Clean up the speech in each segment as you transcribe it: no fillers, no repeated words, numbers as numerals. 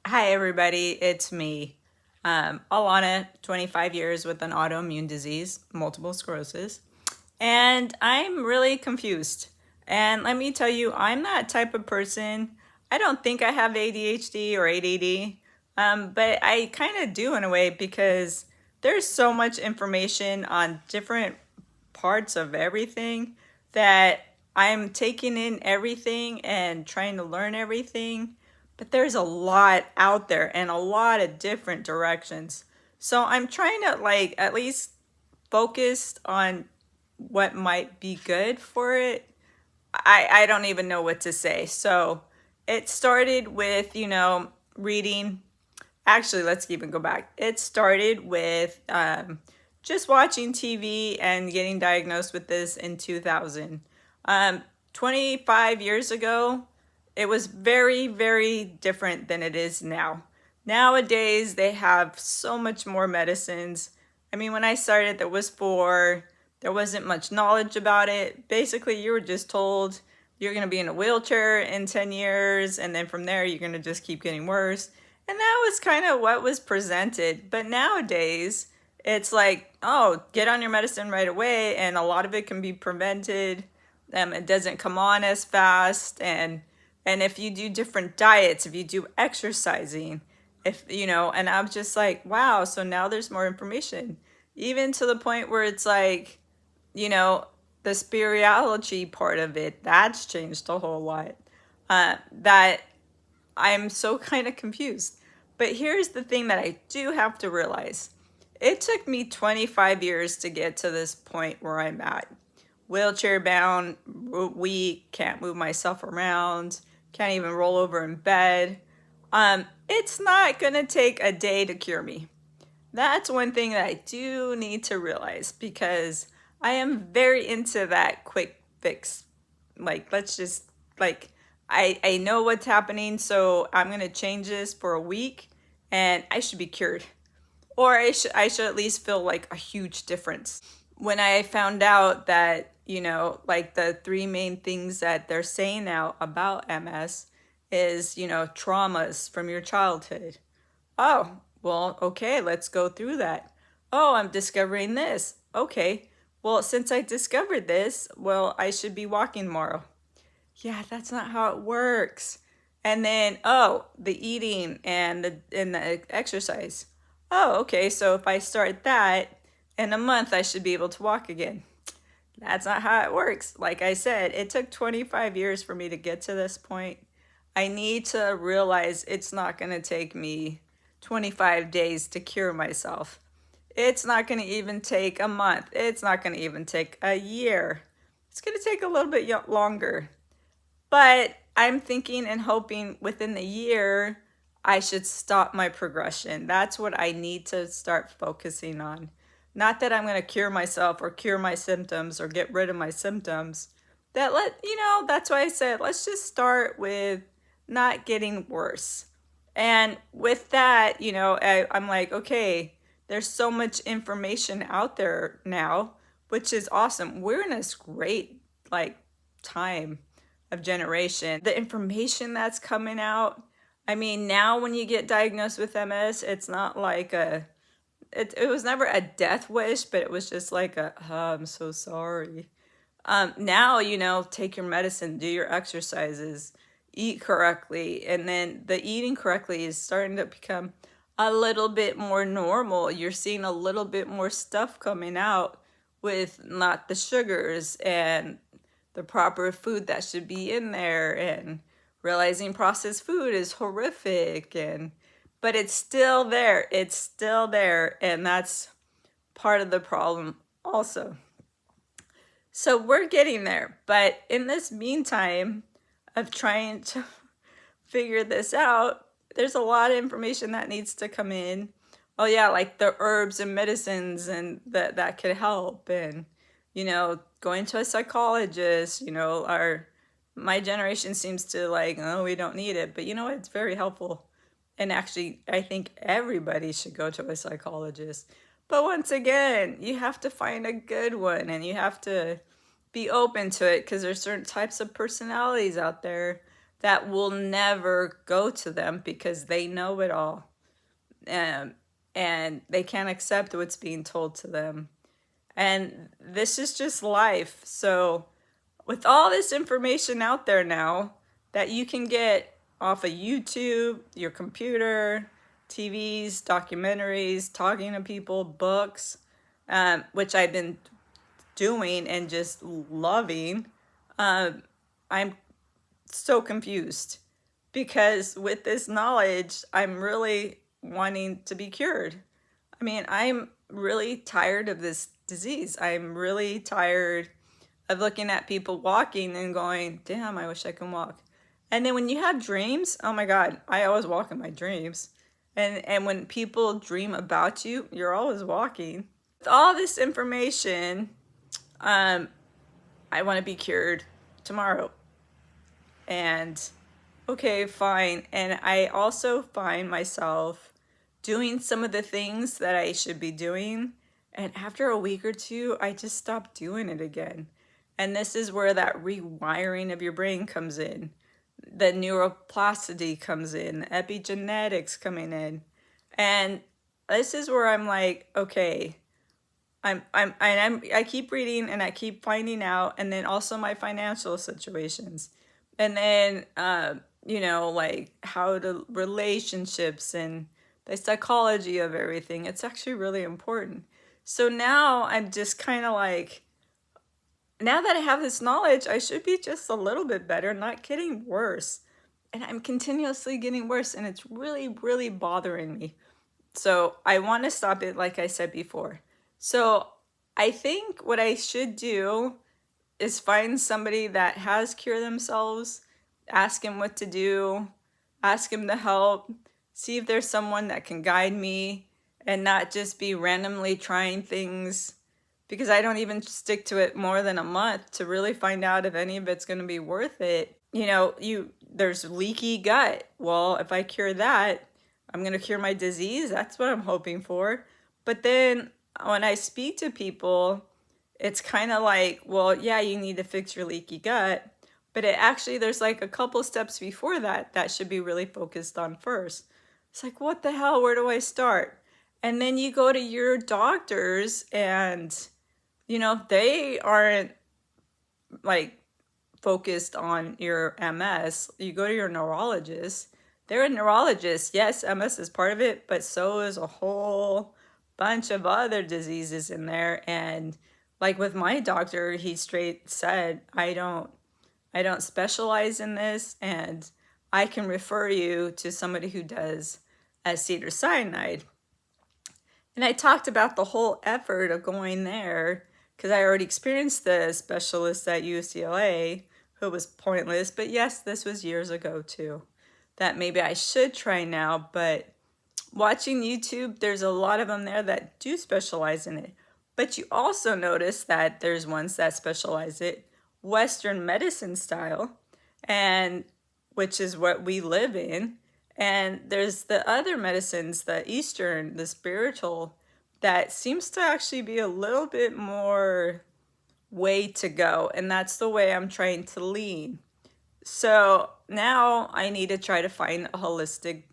Hi, everybody. It's me, Alana, 25 years with an autoimmune disease, multiple sclerosis, and I'm really confused. And let me tell you, I'm that type of person. I don't think I have ADHD or ADD, but I kind of do in a way because there's so much information on different parts of everything that I'm taking in everything and trying to learn everything. But there's a lot out there and a lot of different directions. So I'm trying to like at least focus on what might be good for it. I don't even know what to say. So it started with, reading. Actually, let's even go back. It started with just watching TV and getting diagnosed with this in 2000. 25 years ago, it was very, very different than it is now. Nowadays, they have so much more medicines. I mean, when I started, there wasn't much knowledge about it. Basically, you were just told you're going to be in a wheelchair in 10 years, and then from there, you're going to just keep getting worse. And that was kind of what was presented. But nowadays, it's like, oh, get on your medicine right away, and a lot of it can be prevented. It doesn't come on as fast, and if you do different diets, if you do exercising, if and I'm just like, wow, so now there's more information, even to the point where it's like, you know, the spirituality part of it, that's changed a whole lot. That I'm so kind of confused. But here's the thing that I do have to realize. It took me 25 years to get to this point where I'm at. Wheelchair bound, weak, can't move myself around, can't even roll over in bed. It's not going to take a day to cure me. That's one thing that I do need to realize because I am very into that quick fix. Like, let's just, like, I know what's happening, so I'm going to change this for a week and I should be cured. Or I should at least feel like a huge difference. When I found out that, like the three main things that they're saying now about MS is, traumas from your childhood. Oh, well, okay, let's go through that. Oh, I'm discovering this. Okay, well, since I discovered this, well, I should be walking tomorrow. Yeah, that's not how it works. And then, oh, the eating and the exercise. Oh, okay, so if I start that in a month, I should be able to walk again. That's not how it works. Like I said, it took 25 years for me to get to this point. I need to realize it's not going to take me 25 days to cure myself. It's not going to even take a month. It's not going to even take a year. It's going to take a little bit longer. But I'm thinking and hoping within the year, I should stop my progression. That's what I need to start focusing on. Not that I'm going to cure myself or cure my symptoms or get rid of my symptoms. That's why I said, let's just start with not getting worse. And with that, I'm like, okay, there's so much information out there now, which is awesome. We're in this great, like, time of generation. The information that's coming out. I mean, now when you get diagnosed with MS, it's not like it was never a death wish, but it was just like I'm so sorry. Now, take your medicine, do your exercises, eat correctly. And then the eating correctly is starting to become a little bit more normal. You're seeing a little bit more stuff coming out with not the sugars and the proper food that should be in there, and realizing processed food is horrific, and but it's still there. It's still there, and that's part of the problem also. So we're getting there, but in this meantime of trying to figure this out, there's a lot of information that needs to come in. Oh yeah, like the herbs and medicines and that could help, and going to a psychologist. Our my generation seems to like, oh, we don't need it, but it's very helpful. And actually, I think everybody should go to a psychologist. But once again, you have to find a good one, and you have to be open to it because there's certain types of personalities out there that will never go to them because they know it all. Um, and they can't accept what's being told to them. And this is just life. So, with all this information out there now that you can get off of YouTube, your computer, TVs, documentaries, talking to people, books, which I've been doing and just loving, I'm so confused because with this knowledge, I'm really wanting to be cured. I mean, I'm really tired of this disease. I'm really tired of looking at people walking and going, damn, I wish I could walk. And then when you have dreams, oh my God, I always walk in my dreams. And when people dream about you, you're always walking. With all this information, um, I want to be cured tomorrow. And okay, fine. And I also find myself doing some of the things that I should be doing. And after a week or two, I just stop doing it again. And this is where that rewiring of your brain comes in. The neuroplasticity comes in, epigenetics coming in. And this is where I'm like, okay, I keep reading and I keep finding out, and then also my financial situations, and then like how the relationships and the psychology of everything. It's actually really important. So now I'm just kind of like, now that I have this knowledge, I should be just a little bit better, not getting worse. And I'm continuously getting worse, and it's really, really bothering me. So I want to stop it, like I said before. So I think what I should do is find somebody that has cured themselves, ask him what to do, ask him to help, see if there's someone that can guide me and not just be randomly trying things, because I don't even stick to it more than a month to really find out if any of it's going to be worth it. There's leaky gut. Well, if I cure that, I'm going to cure my disease. That's what I'm hoping for. But then when I speak to people, it's kind of like, well, yeah, you need to fix your leaky gut. But there's like a couple steps before that should be really focused on first. It's like, what the hell? Where do I start? And then you go to your doctors and, they aren't like focused on your MS. You go to your neurologist. They're a neurologist. Yes, MS is part of it, but so is a whole bunch of other diseases in there. And like with my doctor, he straight said, I don't specialize in this, and I can refer you to somebody who does cedar cyanide. And I talked about the whole effort of going there because I already experienced the specialist at UCLA who was pointless. But yes, this was years ago too. That maybe I should try now. But watching YouTube, there's a lot of them there that do specialize in it. But you also notice that there's ones that specialize it Western medicine style, and which is what we live in. And there's the other medicines, the Eastern, the spiritual, that seems to actually be a little bit more way to go. And that's the way I'm trying to lean. So now I need to try to find a holistic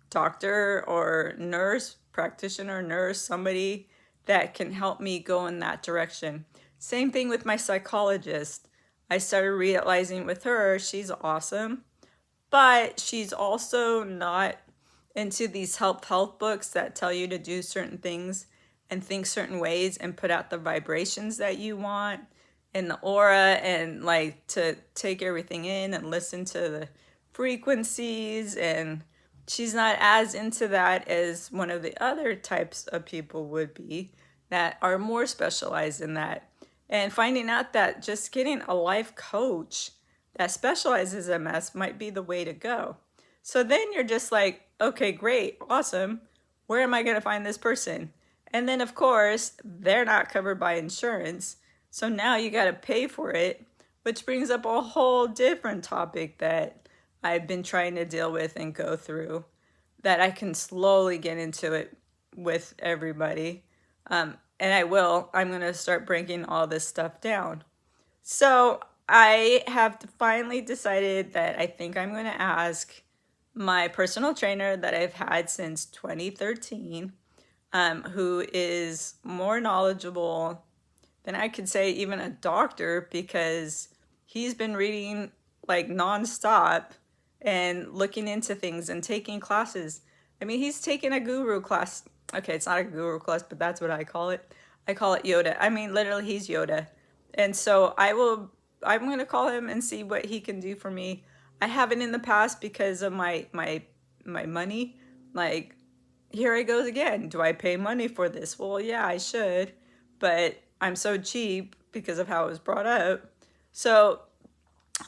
doctor or nurse, practitioner, nurse, somebody that can help me go in that direction. Same thing with my psychologist. I started realizing with her, she's awesome, but she's also not into these health books that tell you to do certain things and think certain ways and put out the vibrations that you want and the aura, and like to take everything in and listen to the frequencies. And she's not as into that as one of the other types of people would be that are more specialized in that. And finding out that just getting a life coach that specializes in MS might be the way to go. So then you're just like, okay, great, awesome. Where am I going to find this person? And then, of course, they're not covered by insurance. So now you got to pay for it, which brings up a whole different topic that I've been trying to deal with and go through, that I can slowly get into it with everybody. And I will. I'm going to start breaking all this stuff down. So I have finally decided that I think I'm going to ask my personal trainer that I've had since 2013, who is more knowledgeable than I could say even a doctor, because he's been reading like nonstop and looking into things and taking classes. I mean, he's taken a guru class. Okay, it's not a guru class, but that's what I call it. I call it Yoda. I mean, literally, he's Yoda. And so I'm going to call him and see what he can do for me. I haven't in the past because of my money. Like, here it goes again. Do I pay money for this? Well, yeah, I should, but I'm so cheap because of how it was brought up. So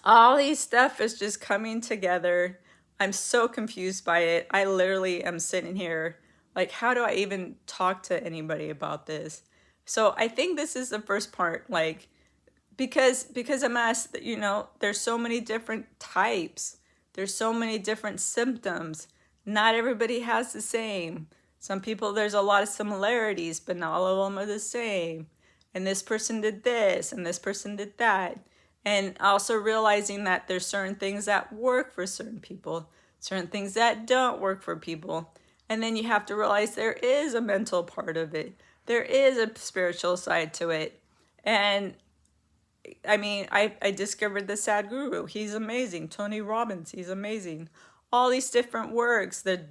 all these stuff is just coming together. I'm so confused by it. I literally am sitting here like, how do I even talk to anybody about this? So I think this is the first part, like, because MS, you know, there's so many different types. There's so many different symptoms. Not everybody has the same. Some people, there's a lot of similarities, but not all of them are the same. And this person did this, and this person did that. And also realizing that there's certain things that work for certain people, certain things that don't work for people. And then you have to realize there is a mental part of it. There is a spiritual side to it. And I mean, I discovered the Sad Guru. He's amazing. Tony Robbins, he's amazing. All these different works. The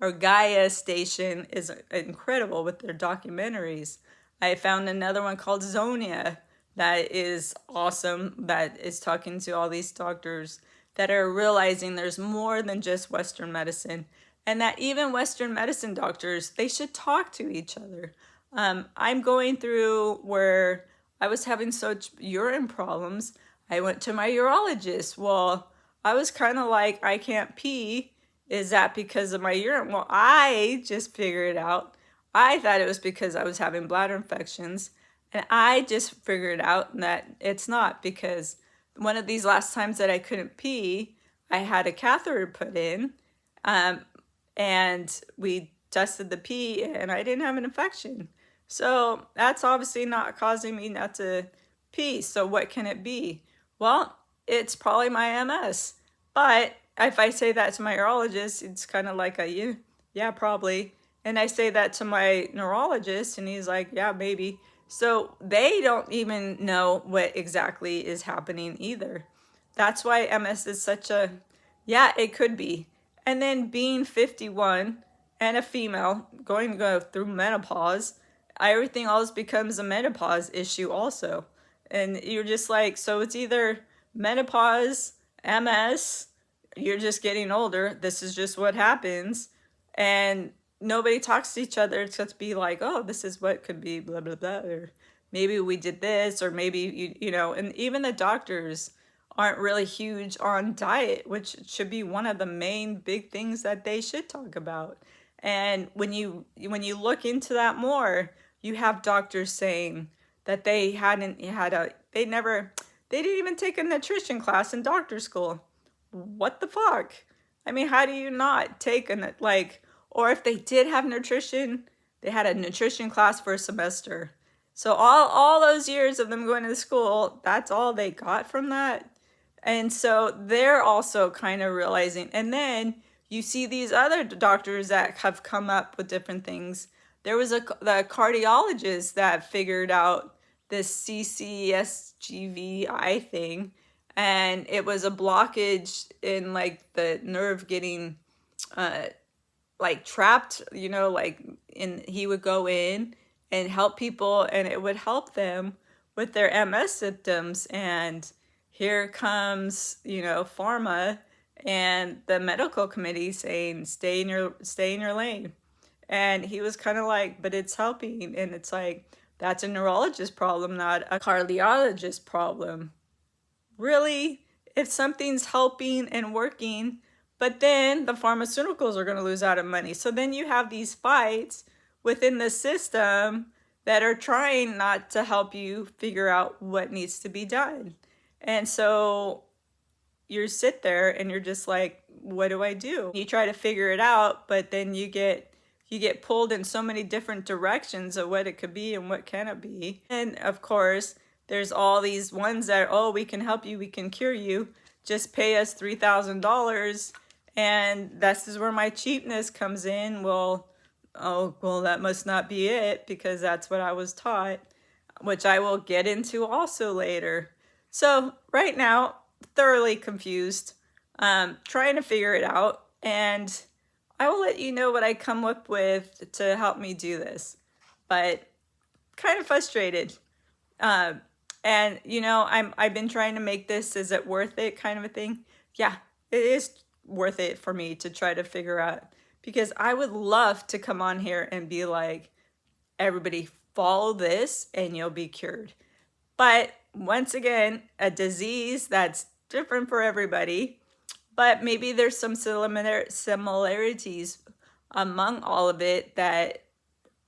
Gaia station is incredible with their documentaries. I found another one called Zonia that is awesome, that is talking to all these doctors that are realizing there's more than just Western medicine, and that even Western medicine doctors, they should talk to each other. I'm going through where I was having such urine problems. I went to my urologist. Well, I was kind of like, I can't pee. Is that because of my urine? Well, I just figured it out. I thought it was because I was having bladder infections. And I just figured out that it's not, because one of these last times that I couldn't pee, I had a catheter put in, and we tested the pee and I didn't have an infection. So that's obviously not causing me not to pee. So what can it be? Well, it's probably my MS. But if I say that to my urologist, it's kind of like a, yeah, probably. And I say that to my neurologist and he's like, yeah, maybe. So they don't even know what exactly is happening either. That's why MS is such a, yeah, it could be. And then being 51 and a female going to go through menopause, everything else becomes a menopause issue also. And you're just like, so it's either menopause, MS, you're just getting older, this is just what happens, and nobody talks to each other except to be like, oh, this is what could be, blah, blah, blah, or maybe we did this, or maybe, you know, and even the doctors aren't really huge on diet, which should be one of the main big things that they should talk about. And when you look into that more, you have doctors saying that they didn't even take a nutrition class in doctor school. What the fuck? I mean, how do you not take or if they did have nutrition, they had a nutrition class for a semester. So all those years of them going to school, that's all they got from that. And so they're also kind of realizing, and then you see these other doctors that have come up with different things. There was the cardiologist that figured out this CCSGVI thing, and it was a blockage in like the nerve getting like trapped, you know, like he would go in and help people and it would help them with their MS symptoms. And here comes, you know, pharma and the medical committee saying stay in your lane. And he was kind of like, but it's helping. And it's like, that's a neurologist problem, not a cardiologist problem. Really? If something's helping and working, but then the pharmaceuticals are going to lose out of money. So then you have these fights within the system that are trying not to help you figure out what needs to be done. And so you sit there and you're just like, what do I do? You try to figure it out, but then you get pulled in so many different directions of what it could be and what can it be. And of course, There's all these ones that, oh, we can help you, we can cure you, just pay us $3,000. And this is where my cheapness comes in. Well, oh, well, that must not be it, because that's what I was taught, which I will get into also later. So right now, thoroughly confused, trying to figure it out, and I will let you know what I come up with to help me do this. But kind of frustrated. Uh, and I've been trying to make this, is it worth it kind of a thing. Yeah, it is worth it for me to try to figure out, because I would love to come on here and be like, everybody follow this and you'll be cured. But once again, a disease that's different for everybody, but maybe there's some similarities among all of it that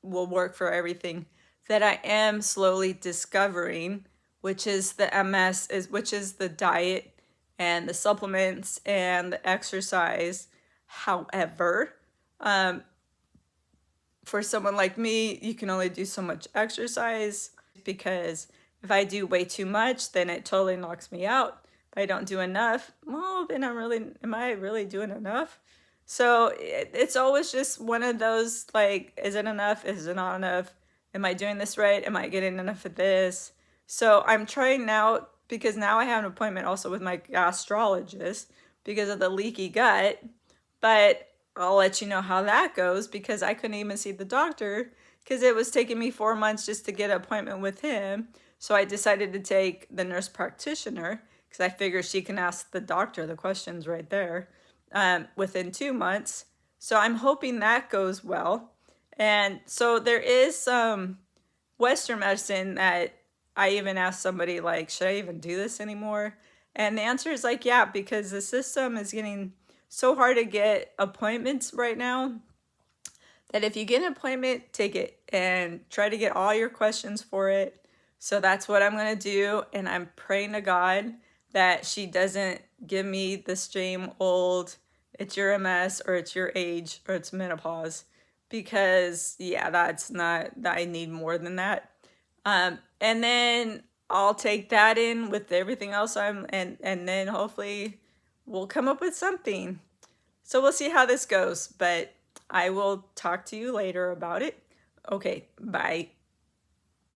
will work for everything, that I am slowly discovering, which is the MS, which is the diet and the supplements and the exercise. However, for someone like me, you can only do so much exercise, because if I do way too much, then it totally knocks me out. If I don't do enough, well, then am I really doing enough? So it's always just one of those, like, is it enough? Is it not enough? Am I doing this right? Am I getting enough of this? So I'm trying now, because now I have an appointment also with my gastrologist because of the leaky gut. But I'll let you know how that goes, because I couldn't even see the doctor because it was taking me 4 months just to get an appointment with him. So I decided to take the nurse practitioner, because I figure she can ask the doctor the questions right there within 2 months. So I'm hoping that goes well. And so there is some Western medicine that I even asked somebody, like, should I even do this anymore? And the answer is like, yeah, because the system is getting so hard to get appointments right now, that if you get an appointment, take it and try to get all your questions for it. So that's what I'm going to do. And I'm praying to God that she doesn't give me the same old, it's your MS, or it's your age, or it's menopause. Because, yeah, that's not, I need more than that. And then I'll take that in with everything else and then hopefully we'll come up with something. So we'll see how this goes, but I will talk to you later about it. Okay, bye.